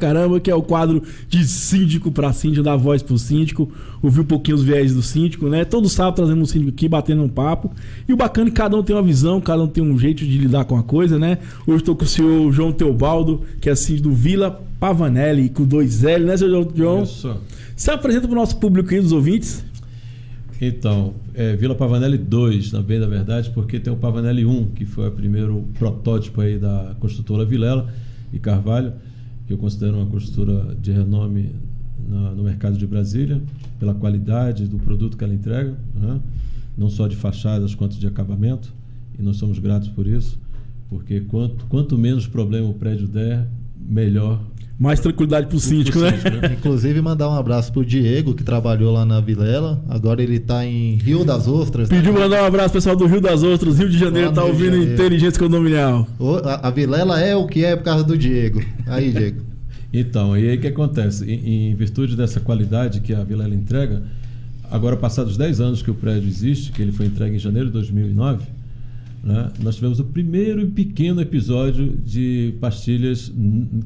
caramba, que é o quadro de síndico para síndico, dar voz pro síndico, ouvir um pouquinho os viés do síndico, né? Todo sábado trazendo um síndico aqui, batendo um papo. E o bacana é que cada um tem uma visão, cada um tem um jeito de lidar com a coisa, né? Hoje estou com o senhor João Teobaldo, que é síndico do Vila Pavanelli, com 2L, né, senhor João? Isso. Você apresenta para o nosso público aí, dos ouvintes? Então, Vila Pavanelli 2, na verdade, porque tem o Pavanelli 1, que foi o primeiro protótipo aí da construtora Vilela e Carvalho, que eu considero uma construtora de renome no mercado de Brasília, pela qualidade do produto que ela entrega, né? Não só de fachadas quanto de acabamento, e nós somos gratos por isso, porque quanto menos problema o prédio der, melhor. Mais tranquilidade pro síndico, né? Inclusive, mandar um abraço pro Diego, que trabalhou lá na Vilela. Agora ele tá em Rio das Ostras. Pediu mandar um abraço, pessoal do Rio das Ostras, Rio de Janeiro, tá ouvindo Inteligência Condominial. A Vilela é o que é por causa do Diego. Aí, Diego. Então, e aí o que acontece? Em virtude dessa qualidade que a Vilela entrega, agora passados 10 anos que o prédio existe, que ele foi entregue em janeiro de 2009, né, nós tivemos o primeiro pequeno episódio de pastilhas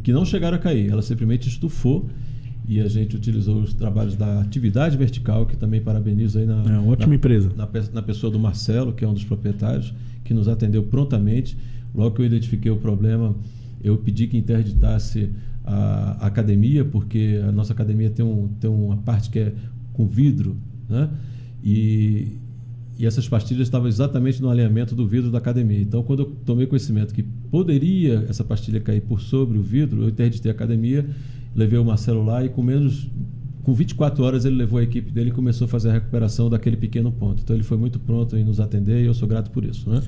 que não chegaram a cair, ela simplesmente estufou, e a gente utilizou os trabalhos da Atividade Vertical, que também parabenizo aí ótima empresa. Na pessoa do Marcelo, que é um dos proprietários, que nos atendeu prontamente. Logo que eu identifiquei o problema, eu pedi que interditasse a academia, porque a nossa academia tem uma parte que é com vidro, né? E essas pastilhas estavam exatamente no alinhamento do vidro da academia. Então, quando eu tomei conhecimento que poderia essa pastilha cair por sobre o vidro, eu interditei a academia, levei o Marcelo lá e com 24 horas ele levou a equipe dele e começou a fazer a recuperação daquele pequeno ponto. Então, ele foi muito pronto em nos atender e eu sou grato por isso, né?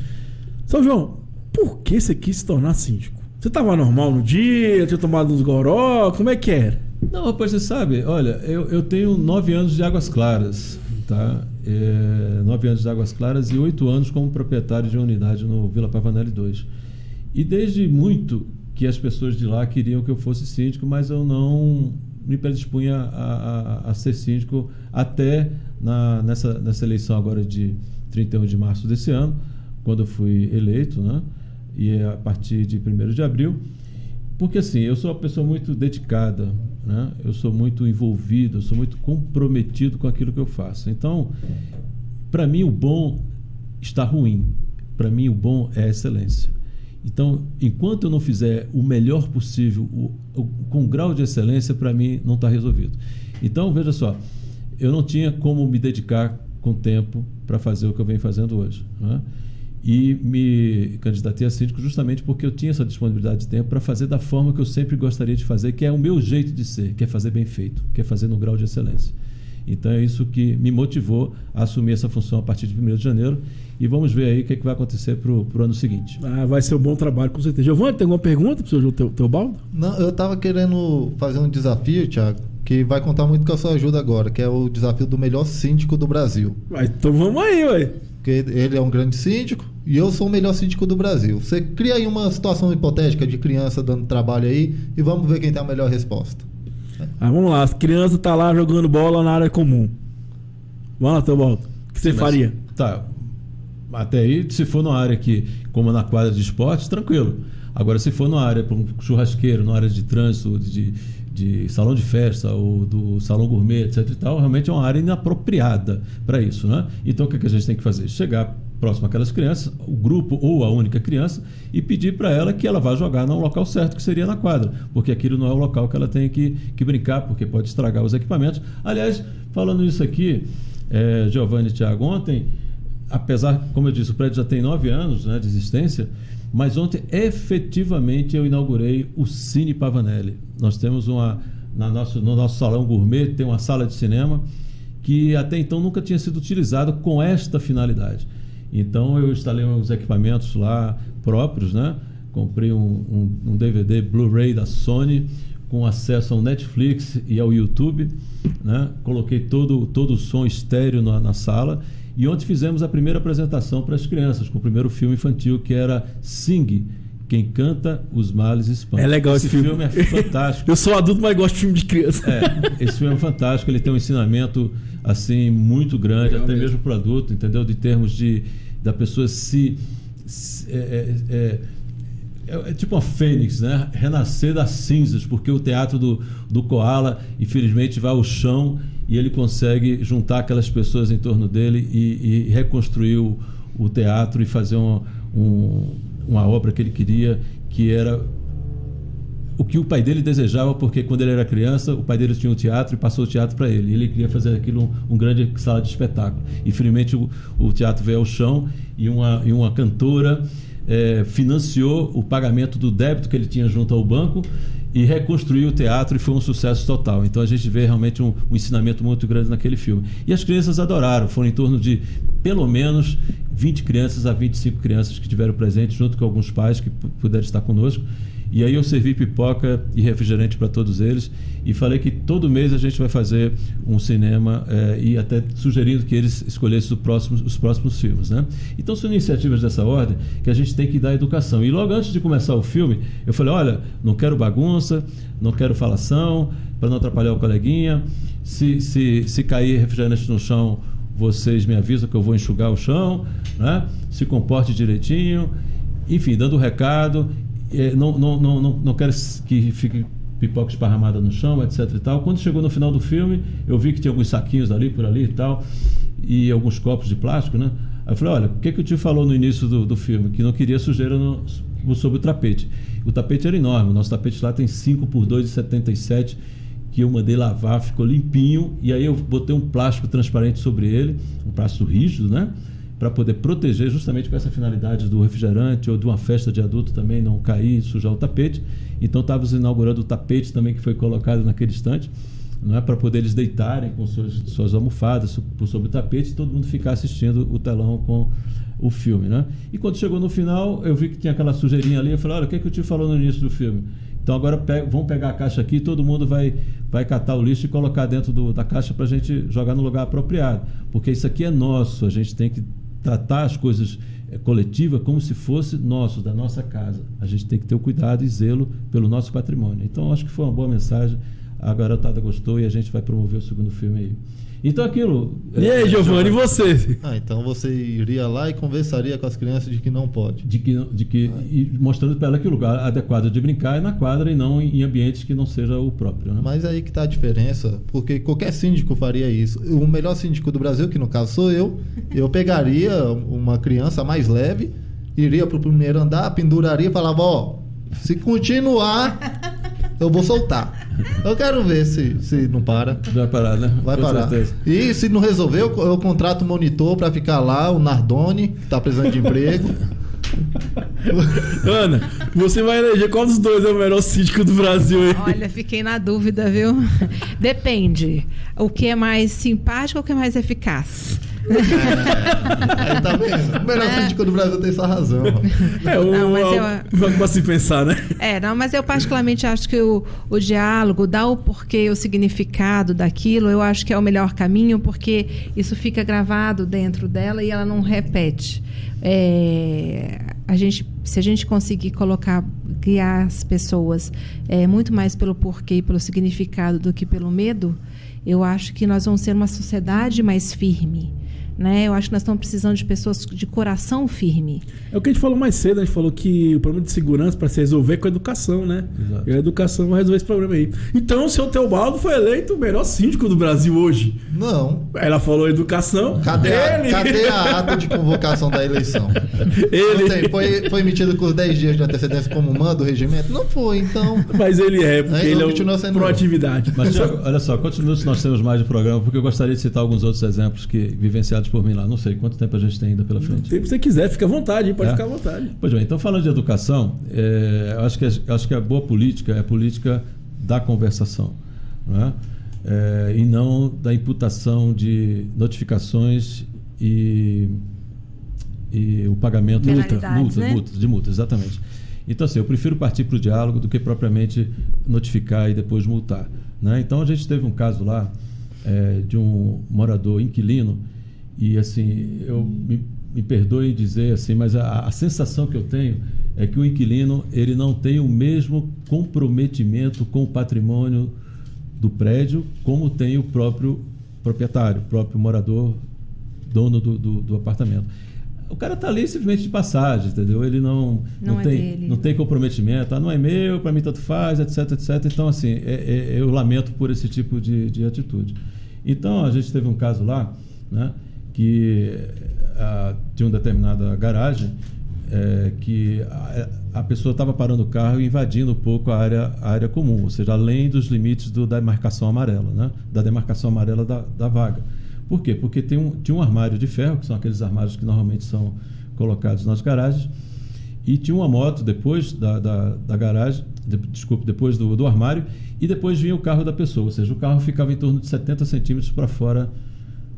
São João, por que você quis se tornar síndico? Você estava normal no dia? Tinha tomado uns goró? Como é que era? Não, rapaz, você sabe, olha, eu tenho 9 anos de Águas Claras, tá? 9 anos de Águas Claras e 8 anos como proprietário de uma unidade no Vila Pavanelli 2. E desde muito que as pessoas de lá queriam que eu fosse síndico, mas eu não me predispunha a ser síndico até nessa eleição agora de 31 de março desse ano, quando eu fui eleito, né? E a partir de 1º de abril, porque assim, eu sou uma pessoa muito dedicada, né? Eu sou muito envolvido, eu sou muito comprometido com aquilo que eu faço. Então, para mim o bom está ruim, para mim o bom é a excelência. Então, enquanto eu não fizer o melhor possível, com grau de excelência, para mim não está resolvido. Então, veja só, eu não tinha como me dedicar com tempo para fazer o que eu venho fazendo hoje, né? E me candidatei a síndico justamente porque eu tinha essa disponibilidade de tempo para fazer da forma que eu sempre gostaria de fazer, que é o meu jeito de ser, que é fazer bem feito, que é fazer no grau de excelência. Então é isso que me motivou a assumir essa função a partir de 1º de janeiro e vamos ver aí o que é que vai acontecer para o ano seguinte. Vai ser um bom trabalho, com certeza. Giovanni, tem alguma pergunta para o senhor Teobaldo? Não, eu estava querendo fazer um desafio, Thiago, que vai contar muito com a sua ajuda agora, que é o desafio do melhor síndico do Brasil. Então vamos aí, ué. Porque ele é um grande síndico e eu sou o melhor síndico do Brasil. Você cria aí uma situação hipotética de criança dando trabalho aí e vamos ver quem tem a melhor resposta. Vamos lá, as crianças estão lá jogando bola na área comum. Vamos lá, Teobaldo. O que você faria? Tá. Até aí, se for numa área que, como na quadra de esportes, tranquilo. Agora, se for numa área para um churrasqueiro, numa área de trânsito, de salão de festa ou do salão gourmet, etc e tal, realmente é uma área inapropriada para isso, né? Então, o que a gente tem que fazer? Chegar próximo àquelas crianças, o grupo ou a única criança, e pedir para ela que ela vá jogar no local certo, que seria na quadra, porque aquilo não é o local que ela tem que brincar, porque pode estragar os equipamentos. Aliás, falando isso aqui, Giovanni e Thiago, ontem, apesar, como eu disse, o prédio já tem 9 anos, né, de existência, mas ontem efetivamente eu inaugurei o Cine Pavanelli. Nós temos no nosso salão gourmet tem uma sala de cinema que até então nunca tinha sido utilizada com esta finalidade. Então eu instalei os equipamentos lá próprios, né? Comprei um DVD Blu-ray da Sony com acesso ao Netflix e ao YouTube, né? Coloquei todo o som estéreo na sala. E ontem fizemos a primeira apresentação para as crianças, com o primeiro filme infantil, que era Sing, Quem Canta, Os Males Espanta. É legal esse filme. É fantástico. Eu sou adulto, mas gosto de filme de criança. Esse filme é fantástico, ele tem um ensinamento assim, muito grande, legal, até mesmo para o adulto, entendeu? De termos da pessoa é tipo uma fênix, né? Renascer das cinzas, porque o teatro do Koala, infelizmente, vai ao chão e ele consegue juntar aquelas pessoas em torno dele e reconstruir o teatro e fazer uma obra que ele queria, que era o que o pai dele desejava, porque quando ele era criança, o pai dele tinha um teatro e passou o teatro para ele. Ele queria fazer aquilo um grande sala de espetáculo. Infelizmente, o teatro veio ao chão e uma cantora financiou o pagamento do débito que ele tinha junto ao banco e reconstruiu o teatro, e foi um sucesso total. Então a gente vê realmente um ensinamento muito grande naquele filme. E as crianças adoraram, foram em torno de pelo menos 20 crianças a 25 crianças que tiveram presente, junto com alguns pais que puderam estar conosco. E aí eu servi pipoca e refrigerante para todos eles e falei que todo mês a gente vai fazer um cinema e até sugerindo que eles escolhessem os próximos filmes, né? Então são iniciativas dessa ordem que a gente tem que dar educação. E logo antes de começar o filme, eu falei, olha, não quero bagunça, não quero falação, para não atrapalhar o coleguinha. Se cair refrigerante no chão, vocês me avisam que eu vou enxugar o chão, né? Se comporte direitinho, enfim, dando o recado. Não quero que fique pipoca esparramada no chão, etc e tal. Quando chegou no final do filme, eu vi que tinha alguns saquinhos ali, por ali e tal, e alguns copos de plástico, né? Aí eu falei, olha, o que o tio falou no início do filme? Que não queria sujeira sobre o tapete. O tapete era enorme, o nosso tapete lá tem 5 por 2,77, que eu mandei lavar, ficou limpinho, e aí eu botei um plástico transparente sobre ele, um plástico rígido, né? Para poder proteger, justamente com essa finalidade do refrigerante ou de uma festa de adulto também não cair e sujar o tapete. Então estávamos inaugurando o tapete também, que foi colocado naquele instante, não é, para poder eles deitarem com suas almofadas por sobre o tapete e todo mundo ficar assistindo o telão com o filme, né? E quando chegou no final, eu vi que tinha aquela sujeirinha ali, eu falei, olha, o que o tio falou no início do filme? Então agora vamos pegar a caixa aqui, todo mundo vai catar o lixo e colocar dentro da caixa para a gente jogar no lugar apropriado, porque isso aqui é nosso, a gente tem que tratar as coisas coletivas como se fosse nosso, da nossa casa. A gente tem que ter o cuidado e zelo pelo nosso patrimônio. Então, acho que foi uma boa mensagem. A garotada gostou e a gente vai promover o segundo filme aí. Então, aquilo... E aí, Giovanni, e você? Então você iria lá e conversaria com as crianças de que não pode. E mostrando para ela que o lugar adequado de brincar é na quadra e não em ambientes que não seja o próprio, né? Mas aí que está a diferença, porque qualquer síndico faria isso. O melhor síndico do Brasil, que no caso sou eu pegaria uma criança mais leve, iria para o primeiro andar, penduraria e falava, se continuar... eu vou soltar. Eu quero ver se não para. Vai parar, né? Vai parar. Certeza. E se não resolver, eu contrato um monitor para ficar lá, o Nardoni, que tá precisando de emprego. Ana, você vai eleger qual dos dois é o melhor síndico do Brasil aí? Olha, fiquei na dúvida, viu? Depende. O que é mais simpático ou o que é mais eficaz? Aí tá vendo? O melhor síndico do Brasil tem essa razão. Vamos assim pensar, né? Mas eu particularmente acho que o diálogo, dar o porquê, o significado daquilo, eu acho que é o melhor caminho, porque isso fica gravado dentro dela e ela não repete. Se a gente conseguir guiar as pessoas muito mais pelo porquê e pelo significado do que pelo medo, eu acho que nós vamos ser uma sociedade mais firme. Né? Eu acho que nós estamos precisando de pessoas de coração firme. É o que a gente falou mais cedo, a gente falou que o problema de segurança para se resolver é com a educação, né? Exato. E a educação vai resolver esse problema aí. Então o seu Teobaldo foi eleito o melhor síndico do Brasil hoje. Não. Ela falou educação. Cadê a ata de convocação da eleição? Não tem. Foi emitido com os 10 dias de antecedência como manda o regimento? Não foi, então. Mas ele porque ele é proatividade. Mas, Thiago, olha só, quantos minutos nós temos mais de programa? Porque eu gostaria de citar alguns outros exemplos que vivenciados por mim lá. Não sei quanto tempo a gente tem ainda pela frente. O tempo que você quiser, fica à vontade, pode ficar à vontade. Pois bem, então falando de educação, eu acho que a boa política é a política da conversação, não é? E não da imputação de notificações e o pagamento de multas, exatamente. Então, assim, eu prefiro partir para o diálogo do que propriamente notificar e depois multar, né? Então, a gente teve um caso lá de um morador inquilino e, assim, eu me perdoe dizer assim, mas a sensação que eu tenho é que o inquilino ele não tem o mesmo comprometimento com o patrimônio do prédio como tem o próprio proprietário, o próprio morador, dono do apartamento. o cara está ali simplesmente de passagem, entendeu? Ele não tem comprometimento, não é meu, para mim tanto faz, etc, etc. Então, assim, eu lamento por esse tipo de atitude. Então, a gente teve um caso lá, né, que tinha uma determinada garagem que a pessoa estava parando o carro e invadindo um pouco a área comum, ou seja, além dos limites da demarcação amarela, né, da demarcação amarela da vaga. Por quê? Porque tinha um armário de ferro, que são aqueles armários que normalmente são colocados nas garagens, e tinha uma moto depois da garagem, depois do armário, e depois vinha o carro da pessoa, ou seja, o carro ficava em torno de 70 centímetros para fora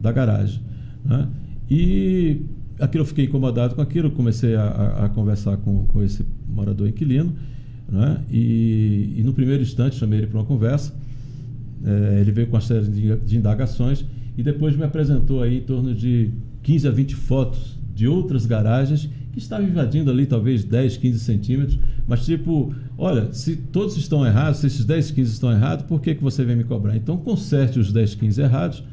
da garagem, né? E aquilo, eu fiquei incomodado com aquilo, comecei a conversar com esse morador inquilino, né? E no primeiro instante chamei ele para uma conversa, ele veio com uma série de indagações, e depois me apresentou aí em torno de 15 a 20 fotos de outras garagens que estavam invadindo ali talvez 10, 15 centímetros, mas tipo, olha, se todos estão errados, se esses 10, 15 estão errados, por que você vem me cobrar? Então conserte os 10, 15 errados,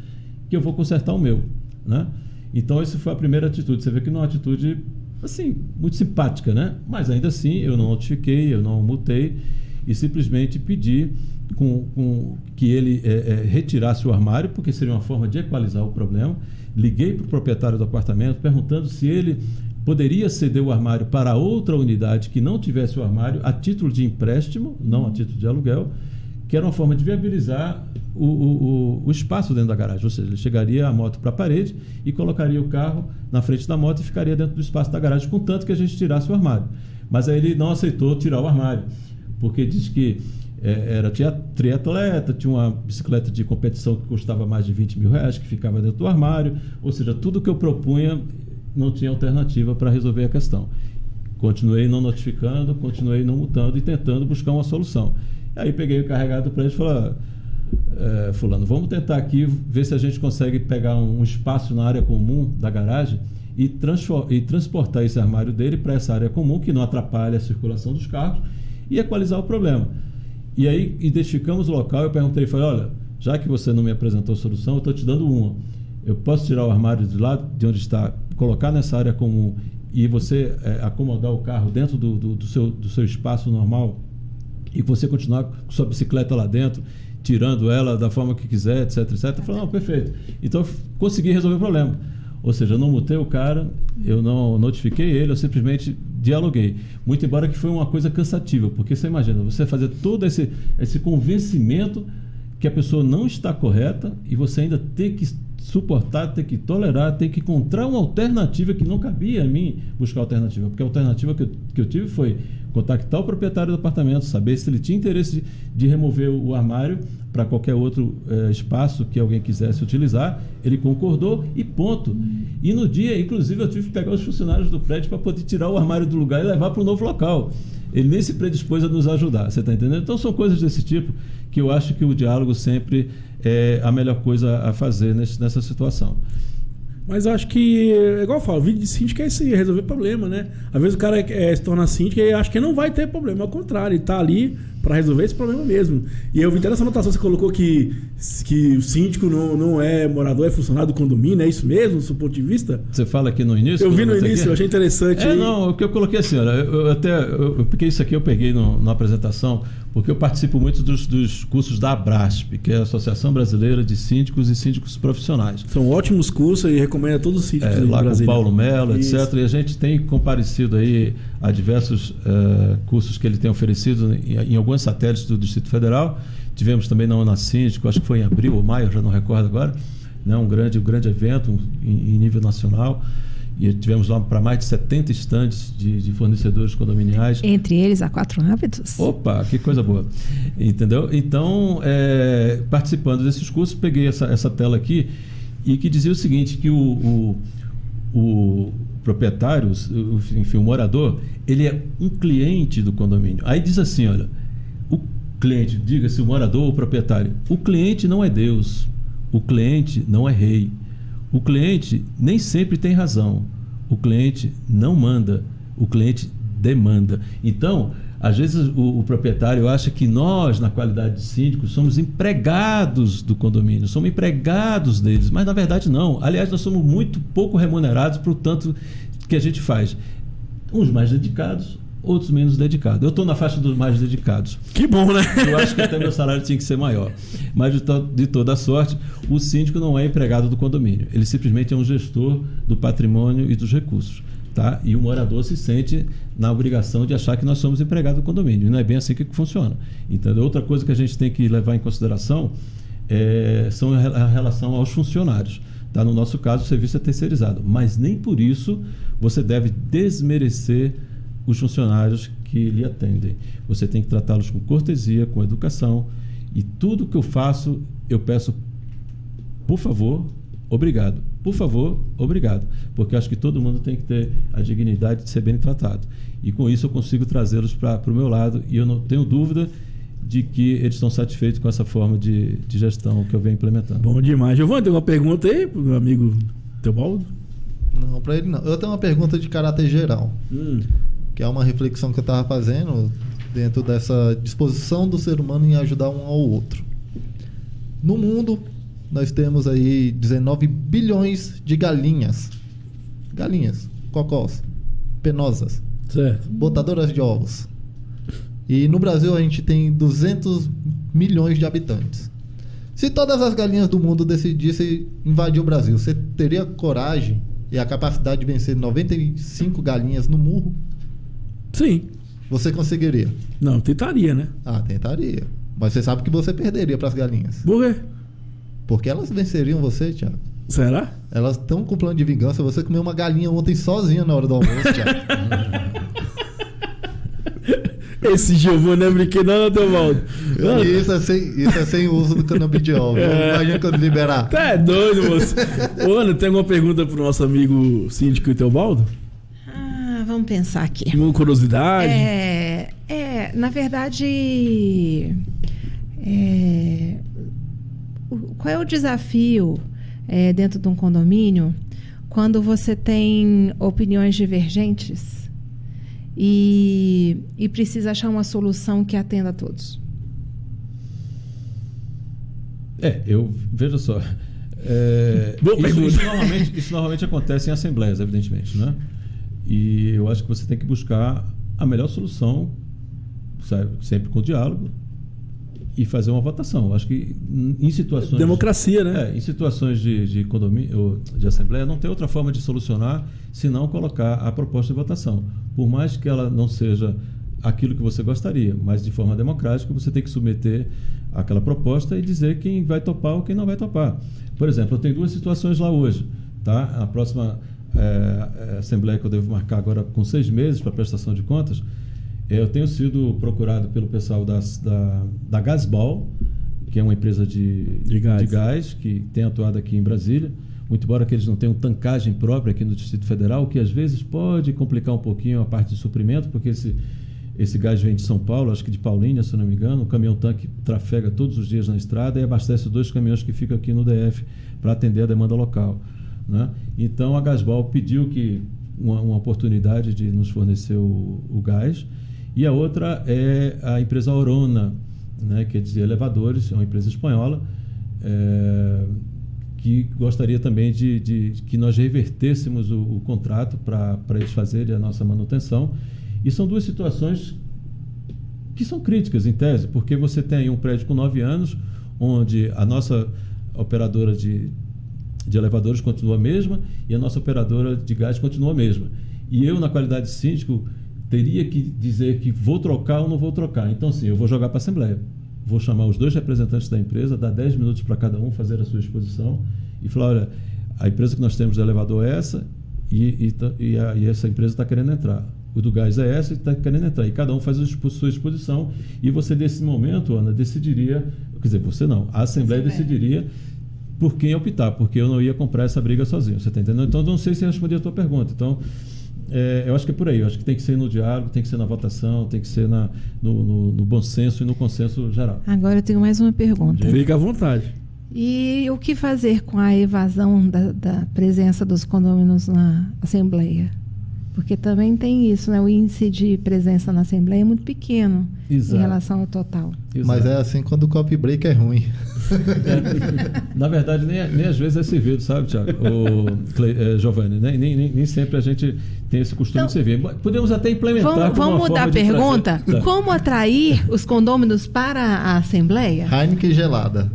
que eu vou consertar o meu, né? Então essa foi a primeira atitude. Você vê que não é uma atitude, assim, muito simpática, né? Mas ainda assim eu não notifiquei, eu não multei e simplesmente pedi que ele retirasse o armário, porque seria uma forma de equalizar o problema. Liguei para o proprietário do apartamento perguntando se ele poderia ceder o armário para outra unidade que não tivesse o armário a título de empréstimo, não a título de aluguel, que era uma forma de viabilizar o espaço dentro da garagem. Ou seja, ele chegaria a moto para a parede e colocaria o carro na frente da moto e ficaria dentro do espaço da garagem, contanto que a gente tirasse o armário. Mas aí ele não aceitou tirar o armário, porque diz que era triatleta, tinha uma bicicleta de competição que custava mais de 20 mil reais, que ficava dentro do armário, ou seja, tudo que eu propunha não tinha alternativa para resolver a questão. Continuei não notificando, continuei não multando e tentando buscar uma solução. Aí peguei o carregado para ele e falei, fulano, vamos tentar aqui ver se a gente consegue pegar um espaço na área comum da garagem e transportar esse armário dele para essa área comum, que não atrapalha a circulação dos carros, e equalizar o problema. E aí identificamos o local, eu perguntei, falei, olha, já que você não me apresentou solução, eu estou te dando uma. Eu posso tirar o armário de lá, de onde está, colocar nessa área comum e você acomodar o carro dentro do seu espaço normal e você continuar com sua bicicleta lá dentro, tirando ela da forma que quiser, etc, etc. Eu falei, não, perfeito. Então eu consegui resolver o problema. Ou seja, eu não multei o cara, eu não notifiquei ele, eu simplesmente dialoguei. Muito embora que foi uma coisa cansativa, porque você imagina, você fazer todo esse convencimento que a pessoa não está correta e você ainda ter que suportar, ter que tolerar, ter que encontrar uma alternativa que não cabia a mim buscar alternativa, porque a alternativa que eu tive foi contactar o proprietário do apartamento, saber se ele tinha interesse de remover o armário para qualquer outro espaço que alguém quisesse utilizar. Ele concordou e ponto. E no dia, inclusive, eu tive que pegar os funcionários do prédio para poder tirar o armário do lugar e levar para um novo local. Ele nem se predispôs a nos ajudar, você está entendendo? Então são coisas desse tipo que eu acho que o diálogo sempre é a melhor coisa a fazer nessa situação. Mas acho que, igual eu falo, o vídeo de síndico é isso aí, resolver problema, né? Às vezes o cara se torna síndico e acha que não vai ter problema, ao contrário, ele tá ali para resolver esse problema mesmo. E eu vi até nessa anotação, você colocou que o síndico não é morador, é funcionário do condomínio, é isso mesmo, do seu ponto de vista? Você fala aqui no início? Eu vi no início, eu achei interessante. Não, o que eu coloquei assim, olha, porque isso aqui eu peguei na apresentação, porque eu participo muito dos cursos da ABRASP, que é a Associação Brasileira de Síndicos e Síndicos Profissionais. São ótimos cursos e recomendo a todos os síndicos lá com o Paulo Mello, isso, etc. E a gente tem comparecido aí a diversos cursos que ele tem oferecido em alguns satélites do Distrito Federal. Tivemos também na Unasíndico, acho que foi em abril ou maio, já não recordo agora, né? um grande evento em nível nacional. E tivemos lá para mais de 70 estandes de fornecedores condominiais. Entre eles, a 4 Hábitos. Opa, que coisa boa. Entendeu? Então, participando desses cursos, peguei essa tela aqui e que dizia o seguinte, que o proprietário, enfim, o morador, ele é um cliente do condomínio. Aí diz assim, olha, o cliente, diga-se o morador ou o proprietário, o cliente não é Deus, o cliente não é rei. O cliente nem sempre tem razão. O cliente não manda, o cliente demanda. Então, às vezes o proprietário acha que nós, na qualidade de síndicos, somos empregados do condomínio, somos empregados deles, mas na verdade não. Aliás, nós somos muito pouco remunerados por tanto que a gente faz? Uns mais dedicados, outros menos dedicados. Eu estou na faixa dos mais dedicados. Que bom, né? Eu acho que até meu salário tinha que ser maior. Mas de toda sorte, o síndico não é empregado do condomínio. Ele simplesmente é um gestor do patrimônio e dos recursos. Tá? E o morador se sente na obrigação de achar que nós somos empregados do condomínio. E não é bem assim que funciona. Entendeu? Outra coisa que a gente tem que levar em consideração são a relação aos funcionários. Tá? No nosso caso, o serviço é terceirizado. Mas nem por isso você deve desmerecer os funcionários que lhe atendem. Você tem que tratá-los com cortesia, com educação. E tudo que eu faço, eu peço, por favor, obrigado. Por favor, obrigado. Porque acho que todo mundo tem que ter a dignidade de ser bem tratado. E com isso eu consigo trazê-los para o meu lado. E eu não tenho dúvida de que eles estão satisfeitos com essa forma de gestão que eu venho implementando. Bom demais. Giovanni, tem uma pergunta aí pro meu amigo Teobaldo? Não, para ele não. Eu tenho uma pergunta de caráter geral. Que é uma reflexão que eu estava fazendo dentro dessa disposição do ser humano em ajudar um ao outro. No mundo, nós temos aí 19 bilhões de galinhas. Galinhas, cocós, penosas, Certo. botadoras de ovos. E no Brasil a gente tem 200 milhões de habitantes. Se todas as galinhas do mundo decidissem invadir o Brasil, você teria coragem e a capacidade de vencer 95 galinhas no murro? Sim. Você conseguiria? Não, tentaria, né? Ah, tentaria. Mas você sabe que você perderia para as galinhas. Por quê? Porque elas venceriam você, Thiago. Será? Elas estão com plano de vingança. Você comeu uma galinha ontem sozinha na hora do almoço, Thiago. Esse Giovanni não é brinquedo, não, Teobaldo. Isso é sem uso do canabidiol. Imagina quando liberar. Tá é doido, moço. Ô, Ana, tem alguma pergunta pro nosso amigo síndico Teobaldo? Vamos pensar aqui. Alguma curiosidade? Na verdade, qual é o desafio dentro de um condomínio quando você tem opiniões divergentes e precisa achar uma solução que atenda a todos? Veja só. Isso normalmente acontece em assembleias, evidentemente, né? E eu acho que você tem que buscar a melhor solução, sabe, sempre com diálogo, e fazer uma votação. Eu acho que em situações... Democracia, né? Em situações de condomínio, de assembleia, não tem outra forma de solucionar senão colocar a proposta de votação. Por mais que ela não seja aquilo que você gostaria, mas de forma democrática você tem que submeter aquela proposta e dizer quem vai topar ou quem não vai topar. Por exemplo, eu tenho duas situações lá hoje. Tá? A próxima... assembleia que eu devo marcar agora com 6 meses para prestação de contas, eu tenho sido procurado pelo pessoal da Gasbol, que é uma empresa de gás que tem atuado aqui em Brasília, muito embora que eles não tenham tancagem própria aqui no Distrito Federal, o que às vezes pode complicar um pouquinho a parte de suprimento, porque esse gás vem de São Paulo, acho que de Paulínia, se não me engano. O caminhão-tanque trafega todos os dias na estrada e abastece 2 caminhões que ficam aqui no DF para atender a demanda local. Né? Então a Gasbol pediu uma oportunidade de nos fornecer o gás, e a outra é a empresa Orona, né, que é de elevadores, é uma empresa espanhola, que gostaria também de que nós revertêssemos o contrato para eles fazerem a nossa manutenção. E são duas situações que são críticas em tese, porque você tem aí um prédio com 9 anos, onde a nossa operadora de elevadores continua a mesma e a nossa operadora de gás continua a mesma. E eu, na qualidade de síndico, teria que dizer que vou trocar ou não vou trocar. Então, sim, eu vou jogar para a Assembleia. Vou chamar os 2 representantes da empresa, dar 10 minutos para cada um fazer a sua exposição e falar, olha, a empresa que nós temos de elevador é essa e essa empresa está querendo entrar. O do gás é essa e está querendo entrar. E cada um faz a sua exposição e você, nesse momento, Ana, decidiria... Quer dizer, você não. A Assembleia decidiria por quem optar, porque eu não ia comprar essa briga sozinho, você está entendendo? Então, não sei se eu respondi a tua pergunta. Então, eu acho que é por aí. Eu acho que tem que ser no diálogo, tem que ser na votação, tem que ser no bom senso e no consenso geral. Agora eu tenho mais uma pergunta. Fica à vontade. E o que fazer com a evasão da presença dos condôminos na Assembleia? Porque também tem isso, né? O índice de presença na Assembleia é muito pequeno Exato. em relação ao total. Mas é assim quando o copy break é ruim. Na verdade, nem às vezes é servido, sabe, Tiago? Giovanni, né? Nem sempre a gente tem esse costume Então, de servir. Podemos até implementar. Vamos mudar a pergunta? Trazer... Como atrair os condôminos para a Assembleia? Heineken gelada.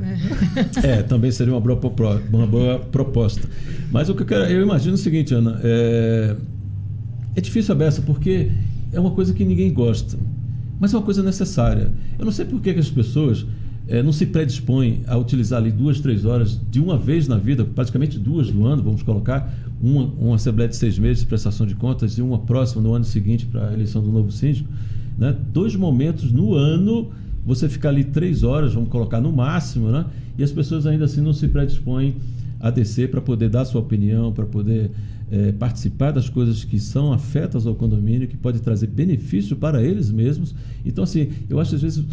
Também seria uma boa proposta. Mas o que eu imagino é o seguinte, Ana, é difícil a beça porque é uma coisa que ninguém gosta, mas é uma coisa necessária. Eu não sei por que as pessoas não se predispõem a utilizar ali 2, 3 horas de uma vez na vida, praticamente 2 no ano, vamos colocar, uma assembleia de 6 meses de prestação de contas e uma próxima no ano seguinte para a eleição do novo síndico, né? 2 momentos no ano, você ficar ali 3 horas, vamos colocar no máximo, né? E as pessoas ainda assim não se predispõem a descer para poder dar sua opinião, para poder participar das coisas que são afetas ao condomínio, que pode trazer benefício para eles mesmos. Então, assim, eu acho às vezes...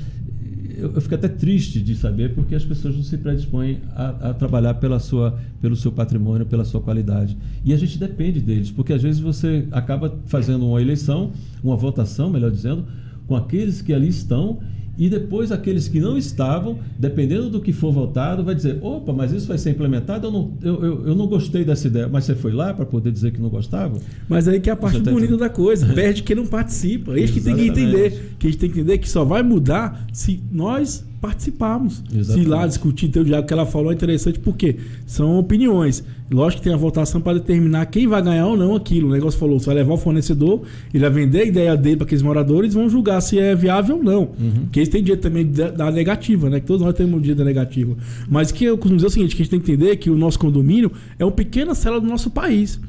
Eu fico até triste de saber porque as pessoas não se predispõem a trabalhar pelo seu patrimônio, pela sua qualidade. E a gente depende deles, porque às vezes você acaba fazendo uma eleição, uma votação, melhor dizendo, com aqueles que ali estão, e depois aqueles que não estavam, dependendo do que for votado, vai dizer, opa, mas isso vai ser implementado? Eu não gostei dessa ideia. Mas você foi lá para poder dizer que não gostava? Mas aí que é a parte bonita da coisa. Perde quem não participa. É isso que tem que entender. Que a gente tem que entender que só vai mudar se nós participarmos. Se ir lá discutir, ter o diálogo que ela falou é interessante, porque são opiniões. Lógico que tem a votação para determinar quem vai ganhar ou não aquilo. O negócio falou, você vai levar o fornecedor, ele vai vender a ideia dele para aqueles moradores, vão julgar se é viável ou não. Porque eles têm direito também da negativa, né? Que todos nós temos direito da negativa. Mas que eu costumo dizer o seguinte, que a gente tem que entender que o nosso condomínio é uma pequena célula do nosso país.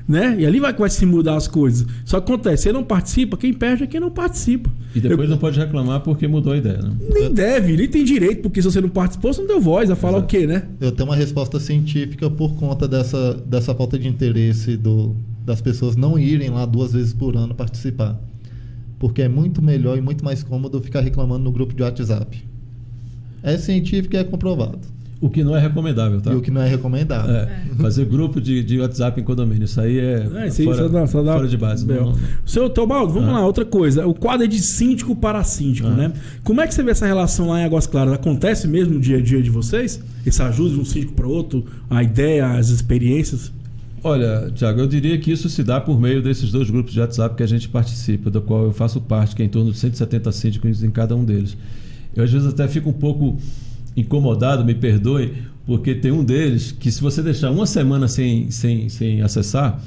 Né? E ali vai se mudar as coisas. Só que acontece, você não participa, quem perde é quem não participa. E depois não pode reclamar porque mudou a ideia, né? Nem tem direito, porque se você não participou, você não deu voz a falar. Exato. O quê, né? Eu tenho uma resposta científica por conta dessa falta de interesse das pessoas não irem lá 2 vezes por ano participar. Porque é muito melhor e muito mais cômodo ficar reclamando no grupo de WhatsApp. É científico e é comprovado. O que não é recomendável, tá? E o que não é recomendável. Fazer grupo de WhatsApp em condomínio, isso aí fora de base. Não. Seu Teobaldo, vamos lá, outra coisa. O quadro é de síndico para síndico, né? Como é que você vê essa relação lá em Águas Claras? Acontece mesmo no dia a dia de vocês? Esse ajuda de um síndico para outro? A ideia, as experiências? Olha, Tiago, eu diria que isso se dá por meio desses 2 grupos de WhatsApp que a gente participa, do qual eu faço parte, que é em torno de 170 síndicos em cada um deles. Eu às vezes até fico um pouco incomodado, me perdoe, porque tem um deles que se você deixar uma semana sem acessar,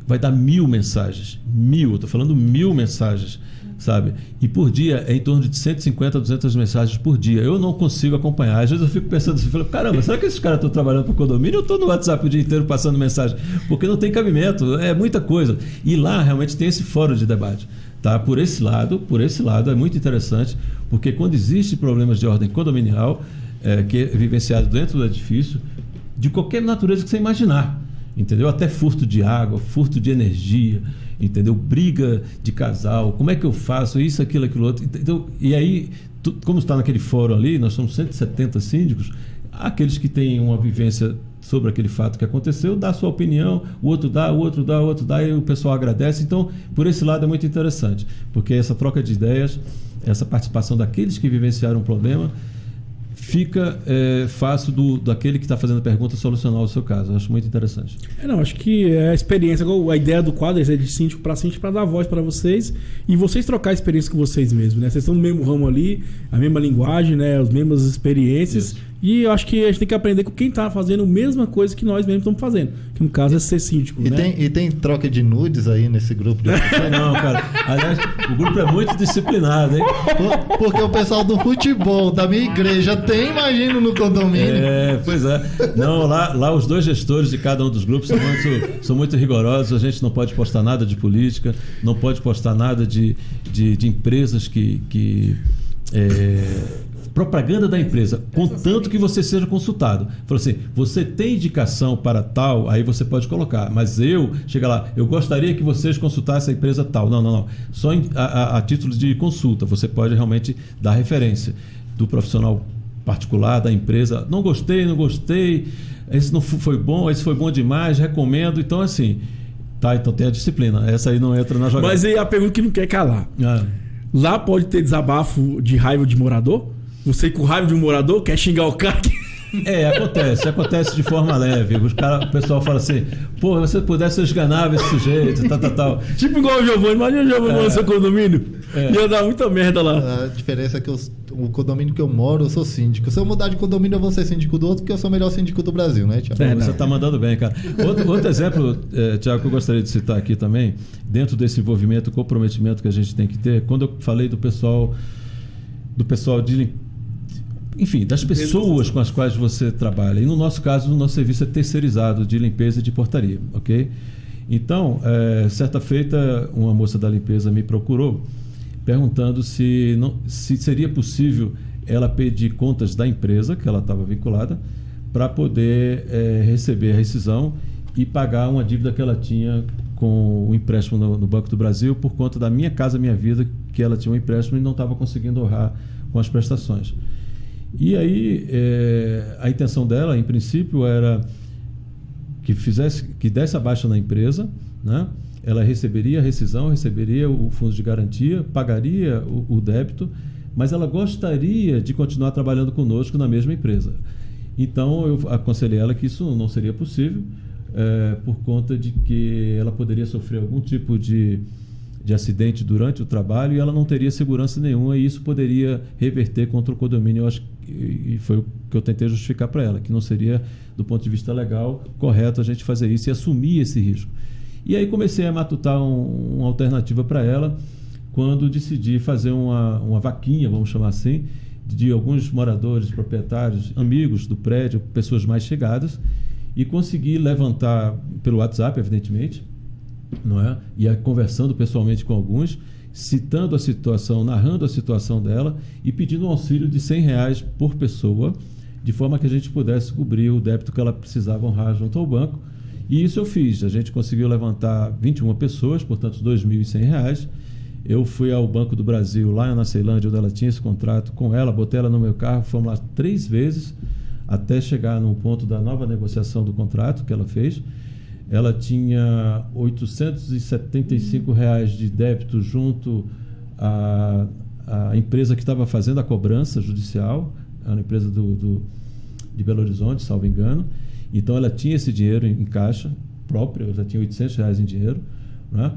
vai dar 1000 mensagens. 1000, eu estou falando 1000 mensagens, sabe? E por dia é em torno de 150 a 200 mensagens por dia. Eu não consigo acompanhar. Às vezes eu fico pensando assim, caramba, será que esses caras estão trabalhando para o condomínio ou estou no WhatsApp o dia inteiro passando mensagem? Porque não tem cabimento, é muita coisa. E lá realmente tem esse fórum de debate. Tá? Por esse lado é muito interessante, porque quando existem problemas de ordem condominial, que é vivenciado dentro do edifício, de qualquer natureza que você imaginar, entendeu? Até furto de água, furto de energia, entendeu? Briga de casal, como é que eu faço isso, aquilo, outro, entendeu? E aí, como está naquele fórum ali, nós somos 170 síndicos, aqueles que têm uma vivência sobre aquele fato que aconteceu, dá a sua opinião, o outro dá, e o pessoal agradece. Então, por esse lado é muito interessante, porque essa troca de ideias, essa participação daqueles que vivenciaram um problema, fica fácil daquele que está fazendo a pergunta solucionar o seu caso. Eu acho muito interessante. Acho que é a experiência, a ideia do quadro é de síndico para dar voz para vocês e vocês trocar a experiência com vocês mesmos, né? Vocês estão no mesmo ramo ali, a mesma linguagem, né? As mesmas experiências. Isso. E eu acho que a gente tem que aprender com quem está fazendo a mesma coisa que nós mesmos estamos fazendo. Que no caso é ser síndico, né? E tem troca de nudes aí nesse grupo? Não, cara. Aliás, o grupo é muito disciplinado, hein? Porque o pessoal do futebol da minha igreja tem, imagino, no condomínio. Pois é. Não, lá os 2 gestores de cada um dos grupos são muito rigorosos. A gente não pode postar nada de política, não pode postar nada de empresas que propaganda da empresa, contanto que você seja consultado. Falou assim, você tem indicação para tal, aí você pode colocar, mas chega lá, eu gostaria que vocês consultassem a empresa tal. Não. Só a título de consulta, você pode realmente dar referência do profissional particular, da empresa. Não gostei, esse não foi bom, esse foi bom demais, recomendo. Então, assim, Tá, então tem a disciplina. Essa aí não entra na jogada. Mas aí a pergunta que não quer calar. Ah. Lá pode ter desabafo de raiva de morador? Você com raiva de um morador quer xingar o cara? Acontece de forma leve. O pessoal fala assim, pô, se você pudesse, eu esganava esse sujeito, tal. Tipo igual o Giovanni, imagina o Giovanni no seu condomínio. Ia dar muita merda lá. A diferença é que o condomínio que eu moro, eu sou síndico. Se eu mudar de condomínio, eu vou ser síndico do outro, porque eu sou o melhor síndico do Brasil, né, Tiago? Você tá mandando bem, cara. Outro exemplo, Tiago, que eu gostaria de citar aqui também, dentro desse envolvimento, comprometimento que a gente tem que ter, quando eu falei do pessoal de enfim, das pessoas com as quais você trabalha. E no nosso caso, o nosso serviço é terceirizado de limpeza e de portaria, ok? Então, certa feita, uma moça da limpeza me procurou perguntando se seria possível ela pedir contas da empresa que ela estava vinculada para poder receber a rescisão e pagar uma dívida que ela tinha com o empréstimo no Banco do Brasil por conta da Minha Casa Minha Vida, que ela tinha um empréstimo e não estava conseguindo honrar com as prestações. E aí, a intenção dela, em princípio, era que desse a baixa na empresa, né? Ela receberia a rescisão, receberia o fundo de garantia, pagaria o débito, mas ela gostaria de continuar trabalhando conosco na mesma empresa. Então, eu aconselhei ela que isso não seria possível, por conta de que ela poderia sofrer algum tipo de acidente durante o trabalho e ela não teria segurança nenhuma, e isso poderia reverter contra o condomínio. Eu acho e foi o que eu tentei justificar para ela, que não seria, do ponto de vista legal, correto a gente fazer isso e assumir esse risco. E aí comecei a matutar uma alternativa para ela, quando decidi fazer uma vaquinha, vamos chamar assim, de alguns moradores, proprietários, amigos do prédio, pessoas mais chegadas, e consegui levantar pelo WhatsApp, evidentemente, não é? E conversando pessoalmente com alguns, citando a situação, narrando a situação dela e pedindo um auxílio de R$100 por pessoa, de forma que a gente pudesse cobrir o débito que ela precisava honrar junto ao banco. E isso eu fiz. A gente conseguiu levantar 21 pessoas, portanto R$2.100. Eu fui ao Banco do Brasil, lá na Ceilândia, onde ela tinha esse contrato com ela, botei ela no meu carro, fomos lá 3 vezes até chegar no ponto da nova negociação do contrato que ela fez. Ela tinha R$875 de débito junto à empresa que estava fazendo a cobrança judicial, a empresa de Belo Horizonte, salvo engano. Então ela tinha esse dinheiro em caixa própria, ela já tinha R$800 em dinheiro, né?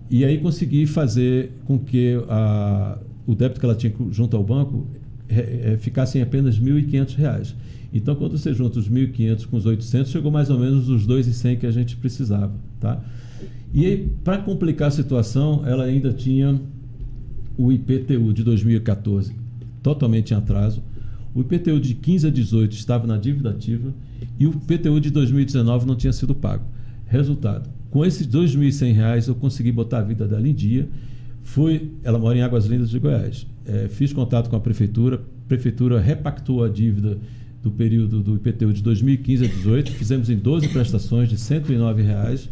E aí consegui fazer com que o débito que ela tinha junto ao banco ficasse em apenas R$1.500. Então, quando você junta os 1.500 com os 800, chegou mais ou menos os 2.100 que a gente precisava, tá? E aí, para complicar a situação, ela ainda tinha o IPTU de 2014 totalmente em atraso, o IPTU de 15 a 18 estava na dívida ativa e o IPTU de 2019 não tinha sido pago. Resultado, com esses R$2.100 eu consegui botar a vida dela em dia. Ela mora em Águas Lindas de Goiás. Fiz contato com a prefeitura repactou a dívida do período do IPTU de 2015 a 2018, fizemos em 12 prestações de R$109,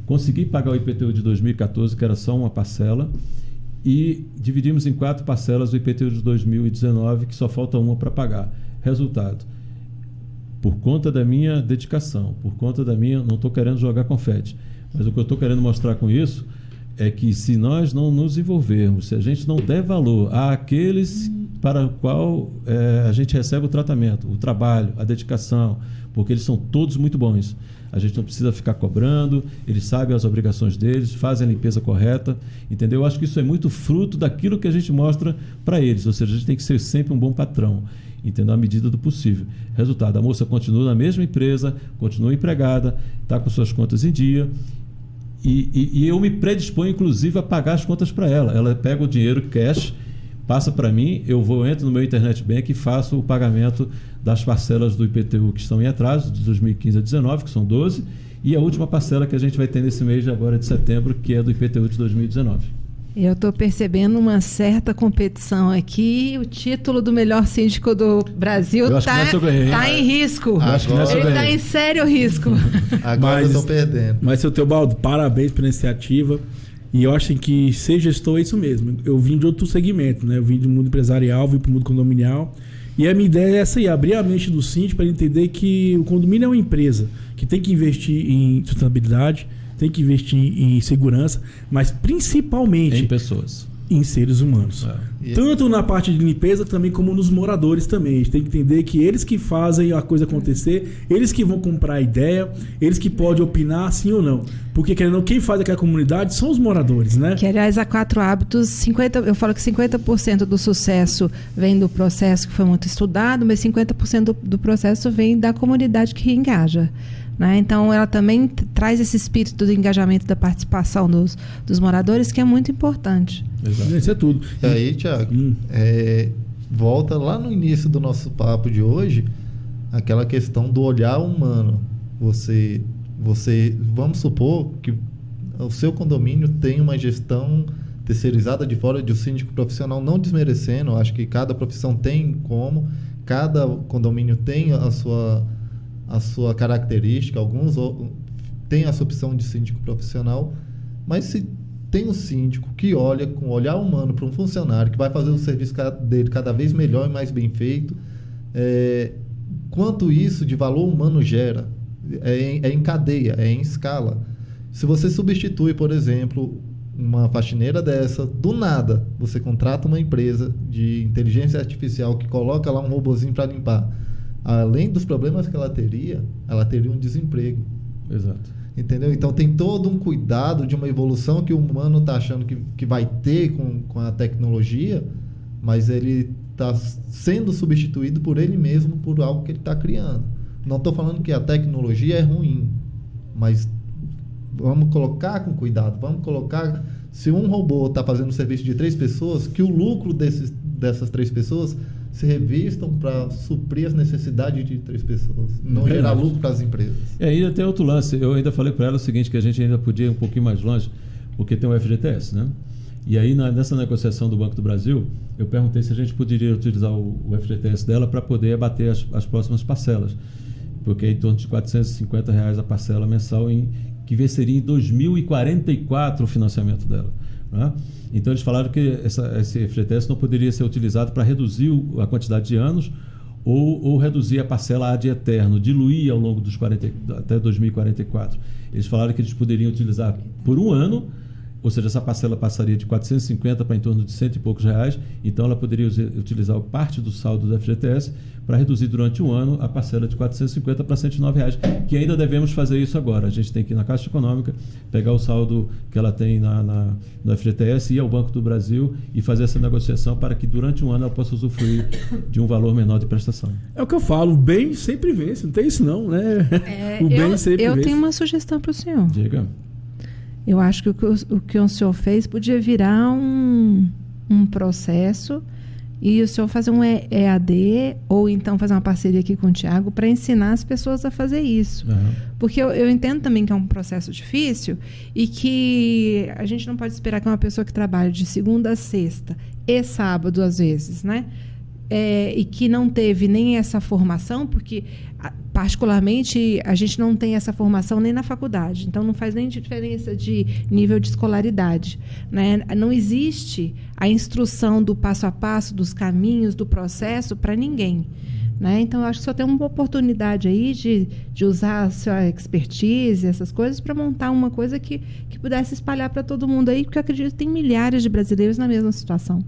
consegui pagar o IPTU de 2014, que era só uma parcela, e dividimos em 4 parcelas o IPTU de 2019, que só falta uma para pagar. Resultado, por conta da minha dedicação, não estou querendo jogar confete, mas o que eu estou querendo mostrar com isso é que se nós não nos envolvermos, se a gente não der valor àqueles para o qual a gente recebe o tratamento, o trabalho, a dedicação, porque eles são todos muito bons. A gente não precisa ficar cobrando, eles sabem as obrigações deles, fazem a limpeza correta, entendeu? Eu acho que isso é muito fruto daquilo que a gente mostra para eles, ou seja, a gente tem que ser sempre um bom patrão, entendeu? À medida do possível. Resultado, a moça continua na mesma empresa, continua empregada, está com suas contas em dia, e eu me predisponho, inclusive, a pagar as contas para ela. Ela pega o dinheiro cash, passa para mim, entro no meu Internet Bank e faço o pagamento das parcelas do IPTU que estão em atraso, de 2015 a 2019, que são 12, e a última parcela que a gente vai ter nesse mês agora de setembro, que é do IPTU de 2019. Eu estou percebendo uma certa competição aqui. O título do melhor síndico do Brasil está em risco. Ele está em sério risco. Agora eu estou perdendo. Mas, seu Teobaldo, parabéns pela iniciativa. E eu acho que ser gestor é isso mesmo. Eu vim de outro segmento, né? Eu vim do mundo empresarial, vim para o mundo condominial. E a minha ideia é essa aí, abrir a mente do síndico para ele entender que o condomínio é uma empresa que tem que investir em sustentabilidade, tem que investir em segurança, mas principalmente Em pessoas. em seres humanos. Tanto na parte de limpeza também como nos moradores também. A gente tem que entender que eles que fazem a coisa acontecer, eles que vão comprar a ideia, eles que podem opinar sim ou não. Porque querendo ou não, quem faz aquela comunidade são os moradores, né? Que, aliás, a 4 Hábitos, eu falo que 50% do sucesso vem do processo que foi muito estudado, mas 50% do processo vem da comunidade que engaja. Né? Então, ela também traz esse espírito do engajamento, da participação dos moradores, que é muito importante. Exato. Isso é tudo. E aí, Tiago, volta lá no início do nosso papo de hoje, aquela questão do olhar humano. Você, vamos supor que o seu condomínio tem uma gestão terceirizada de fora de um síndico profissional, não desmerecendo, acho que cada profissão tem cada condomínio tem a sua característica, alguns têm essa opção de síndico profissional, mas se tem um síndico que olha com olhar humano para um funcionário, que vai fazer o serviço dele cada vez melhor e mais bem feito, quanto isso de valor humano gera, é em cadeia, é em escala. Se você substitui, por exemplo, uma faxineira dessa, do nada, você contrata uma empresa de inteligência artificial que coloca lá um robozinho para limpar, além dos problemas que ela teria um desemprego. Exato. Entendeu? Então tem todo um cuidado de uma evolução que o humano está achando que vai ter com a tecnologia, mas ele está sendo substituído por ele mesmo, por algo que ele está criando. Não estou falando que a tecnologia é ruim, mas vamos colocar com cuidado, se um robô está fazendo o serviço de 3 pessoas, que o lucro dessas 3 pessoas se revistam para suprir as necessidades de 3 pessoas, não gerar lucro para as empresas. E ainda tem outro lance, eu ainda falei para ela o seguinte, que a gente ainda podia ir um pouquinho mais longe, porque tem o FGTS, né? E aí nessa negociação do Banco do Brasil, eu perguntei se a gente poderia utilizar o FGTS dela para poder abater as próximas parcelas, porque é em torno de R$450 a parcela mensal, que venceria em 2044 o financiamento dela. Né? Então eles falaram que esse FGTS não poderia ser utilizado para reduzir a quantidade de anos ou reduzir a parcela ad eterno, diluir ao longo dos até 2044. Eles falaram que eles poderiam utilizar por um ano, ou seja, essa parcela passaria de 450 para em torno de R$100 e poucos, então ela poderia utilizar parte do saldo do FGTS para reduzir durante um ano a parcela de 450 para R$109, que ainda devemos fazer isso agora. A gente tem que ir na Caixa Econômica, pegar o saldo que ela tem no FGTS, ir ao Banco do Brasil e fazer essa negociação para que durante um ano ela possa usufruir de um valor menor de prestação. É o que eu falo, o bem sempre vence, não tem isso não, né? O bem sempre vence. Eu tenho uma sugestão para o senhor. Diga. Eu acho que o que o senhor fez podia virar um processo e o senhor fazer um EAD ou então fazer uma parceria aqui com o Tiago para ensinar as pessoas a fazer isso. Uhum. Porque eu entendo também que é um processo difícil e que a gente não pode esperar que uma pessoa que trabalha de segunda a sexta e sábado, às vezes, né? E que não teve nem essa formação, porque particularmente a gente não tem essa formação nem na faculdade, então não faz nem diferença de nível de escolaridade, né? Não existe a instrução do passo a passo, dos caminhos, do processo para ninguém, né? Então eu acho que só tem uma oportunidade aí de usar a sua expertise, essas coisas, para montar uma coisa que pudesse espalhar para todo mundo aí, porque eu acredito que tem milhares de brasileiros na mesma situação.